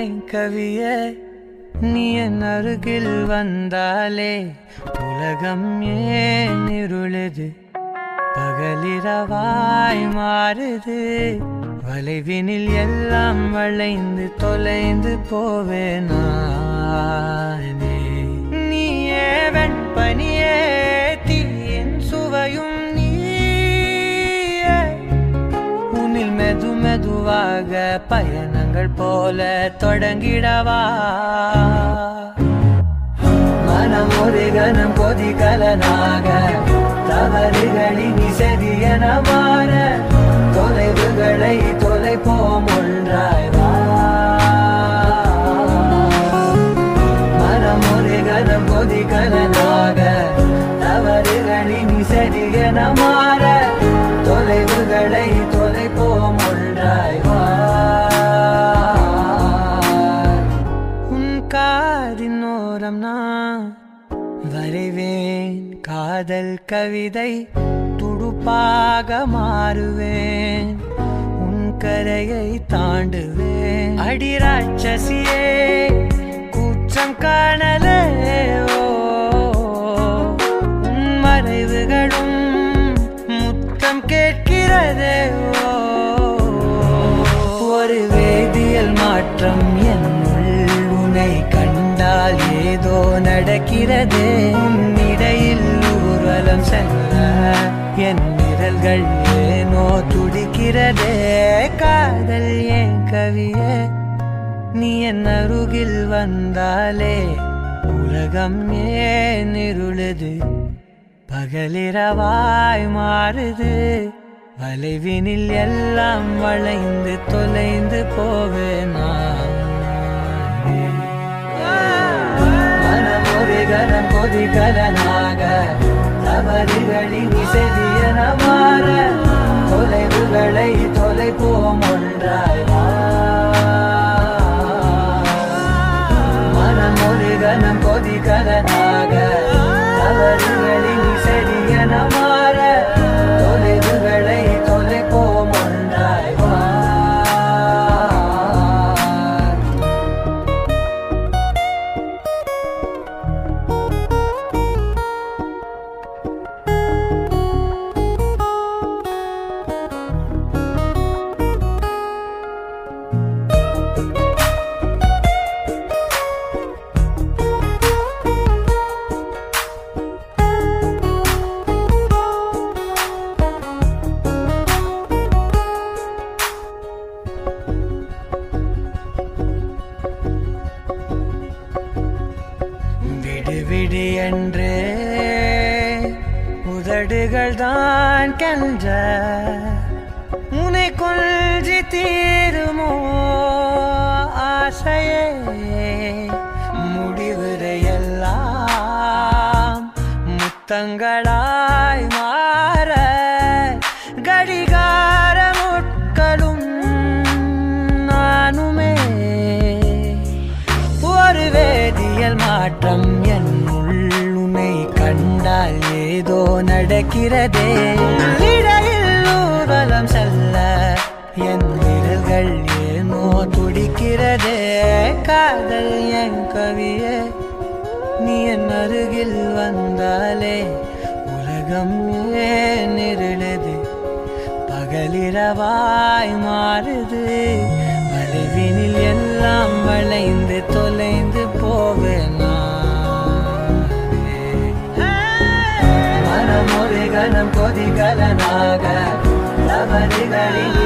ஏன் கவியே நீ என் அருகில் வந்தாலே உலகம் ஏன் இருளுது பகலிரவாய் மாறுது வளைவினில் எல்லாம் வளைந்து தொலைந்து போவேனானே நீயே வெண்பனியே தீயின் சுவையும் நீயே உன்னில் மெது மெதுவாக பயணங்கள் போல தொடங்கிடவா மனம் ஒரு கணம் கொதிகலனாக தவறுகளின் இசையென மாற தொலைவுகளை தொலைப்போம் ஒன்றாய் வா மனம் ஒரு கணம் கொதிகலனாக தவறுகளின் இசையென மாற தொலைவுகளை தொலைப்போம் ஒன்றாய் வா உன் காதின் ஓரம் நான் வரைவேன் காதல் கவிதை துடுப்பாக மாறுவேன் உன் கரையை தாண்டுவேன் அடி ராட்சசியே கூச்சம் காணலே உன் மறைவுகளும் முத்தம் கேட்கிறதே ஒரு வேதியியல் மாற்றம் என்னுள் உன்னை கண்டால் ஏதோ நடக்கிறதே உன்னிடையில் ஊர்வலம் செல்ல என் விரல்கள் ஏனோ துடிக்கிறதே காதல் ஏன் கவியே நீ என் அருகில் வந்தாலே உலகம் ஏன் இருளுது பகலிரவாய் மாறுது வளைவினில் எல்லாம் வளைந்து தொலைந்து போவேனா மனம் ஒரு கணம் கொதிகலனாக தவறுகளின் இசையென மாற தொலைவுகளை தொலைப்போம் ஒன்றாய் வா மனம் ஒரு கணம் கொதிகலனாக தவறுகளின் இசையென மாற தொலைவுகளை தொலைப்போம் ஒன்றாய் வா விடு என்று உதடுகள் தான் கென்ற உன்னை கொள்சி தீருமோ ஆசையே முடிவுரையெல்லாம் முத்தங்களாய் மாற கடிகார முட்களும் நானுமே ஒரு வேதியியல் மாற்றம் என்னுள் உன்னை கண்டால் ஏதோ நடக்கிறதே இடையில் ஊர்வலம் செல்ல என் விரல்கள் ஏனோ துடிக்கிறதே காதல் என் கவியே நீ என் அருகில் வந்தாலே உலகம் ஏன் இருளுது பகலிரவாய் மாறுது வளைவினில் எல்லாம் வளைந்து தொலைந்து போவேனா மனம் ஒரு கணம் கொதிகலனாக தவறுகளின்